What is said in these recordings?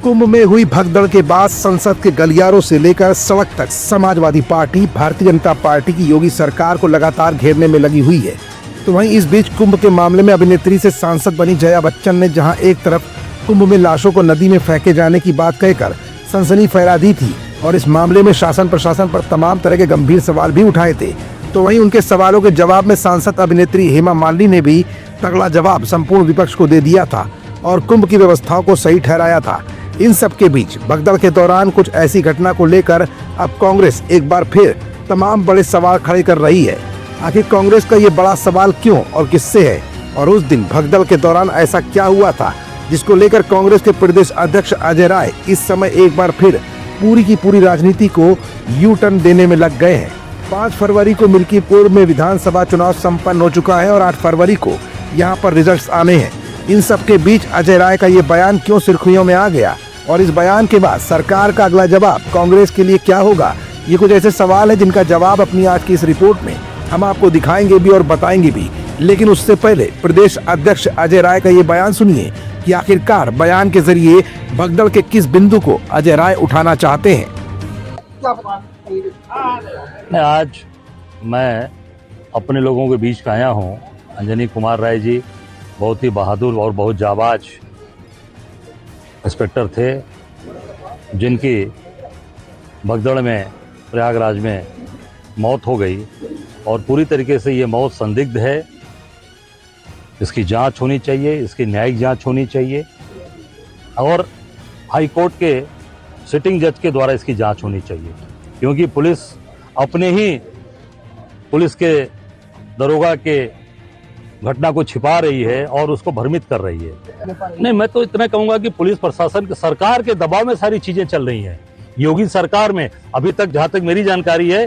कुंभ में हुई भगदड़ के बाद संसद के गलियारों से लेकर सड़क तक समाजवादी पार्टी, भारतीय जनता पार्टी की योगी सरकार को लगातार घेरने में लगी हुई है। तो वहीं इस बीच कुंभ के मामले में अभिनेत्री से सांसद बनी जया बच्चन ने जहां एक तरफ कुंभ में लाशों को नदी में फेंके जाने की बात कहकर सनसनी फैला दी थी और इस मामले में शासन प्रशासन पर तमाम तरह के गंभीर सवाल भी उठाए थे, तो वहीं उनके सवालों के जवाब में सांसद अभिनेत्री हेमा मालिनी ने भी तगड़ा जवाब संपूर्ण विपक्ष को दे दिया था और कुंभ की व्यवस्थाओं को सही ठहराया था। इन सब के बीच भगदड़ के दौरान कुछ ऐसी घटना को लेकर अब कांग्रेस एक बार फिर तमाम बड़े सवाल खड़े कर रही है। आखिर कांग्रेस का ये बड़ा सवाल क्यों और किससे है, और उस दिन भगदड़ के दौरान ऐसा क्या हुआ था जिसको लेकर कांग्रेस के प्रदेश अध्यक्ष अजय राय इस समय एक बार फिर पूरी की पूरी राजनीति को यू टर्न देने में लग गए हैं। 5 फरवरी को मिल्कीपुर में विधानसभा चुनाव संपन्न हो चुका है और 8 फरवरी को यहाँ पर रिजल्ट्स आने हैं। इन सब के बीच अजय राय का ये बयान क्यों सुर्खियों में आ गया और इस बयान के बाद सरकार का अगला जवाब कांग्रेस के लिए क्या होगा, ये कुछ ऐसे सवाल है जिनका जवाब अपनी आज की इस रिपोर्ट में हम आपको दिखाएंगे भी और बताएंगे भी। लेकिन उससे पहले प्रदेश अध्यक्ष अजय राय का ये बयान सुनिए कि आखिरकार बयान के जरिए भगदड़ के किस बिंदु को अजय राय उठाना चाहते हैं। आज मैं अपने लोगों के बीच आया हूँ। अंजनी कुमार राय जी बहुत ही बहादुर और बहुत जाबाज इंस्पेक्टर थे, जिनकी भगदड़ में प्रयागराज में मौत हो गई और पूरी तरीके से ये मौत संदिग्ध है। इसकी जांच होनी चाहिए, इसकी न्यायिक जांच होनी चाहिए और हाई कोर्ट के सिटिंग जज के द्वारा इसकी जांच होनी चाहिए, क्योंकि पुलिस अपने ही पुलिस के दरोगा के घटना को छिपा रही है और उसको भ्रमित कर रही है। नहीं, मैं तो इतना कहूंगा कि पुलिस प्रशासन के सरकार के दबाव में सारी चीजें चल रही हैं। योगी सरकार में अभी तक जहां तक मेरी जानकारी है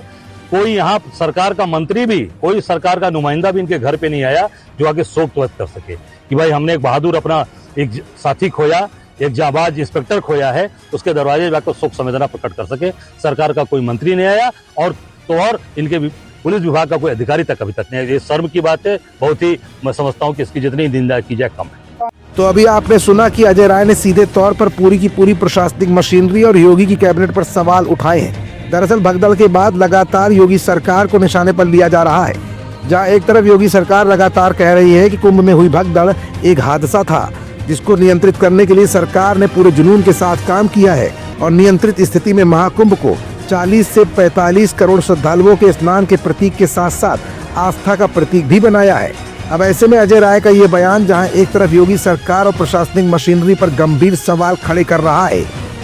कोई यहाँ सरकार का मंत्री भी, कोई सरकार का नुमाइंदा भी इनके घर पे नहीं आया जो आगे शोक व्यक्त कर सके कि भाई हमने एक बहादुर अपना एक साथी खोया, एक जाबाज इंस्पेक्टर खोया है, उसके दरवाजे जाकर शोक संवेदना प्रकट कर सके। सरकार का कोई मंत्री नहीं आया और इनके पुलिस विभाग का कोई अधिकारी तक अभी तक नहीं है। ये शर्म की बात है। बहुत ही मैं समझता हूँ कि इसकी जितनी निंदा की जाए कम है। तो अभी आपने सुना कि अजय राय ने सीधे तौर पर पूरी की पूरी प्रशासनिक मशीनरी और योगी की कैबिनेट पर सवाल उठाए हैं। दरअसल भगदड़ के बाद लगातार योगी सरकार को निशाने पर लिया जा रहा है। जहां एक तरफ योगी सरकार लगातार कह रही है कि कुंभ में हुई भगदड़ एक हादसा था जिसको नियंत्रित करने के लिए सरकार ने पूरे जुनून के साथ काम किया है और नियंत्रित स्थिति में महाकुंभ को 40 से 45 करोड़ श्रद्धालुओं के स्नान के प्रतीक के साथ साथ आस्था का प्रतीक भी बनाया है। अब ऐसे में अजय राय का ये बयान जहां एक तरफ योगी सरकार और प्रशासनिक मशीनरी पर गंभीर सवाल खड़े कर रहा है,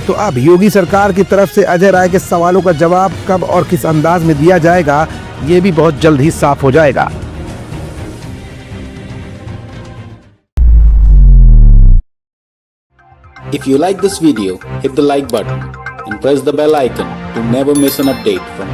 तो अब योगी सरकार की तरफ से अजय राय के सवालों का जवाब कब और किस अंदाज में दिया जाएगा, ये भी बहुत जल्द ही साफ हो जाएगा। If you like this video, hit the like button and press the bell icon to never miss an update from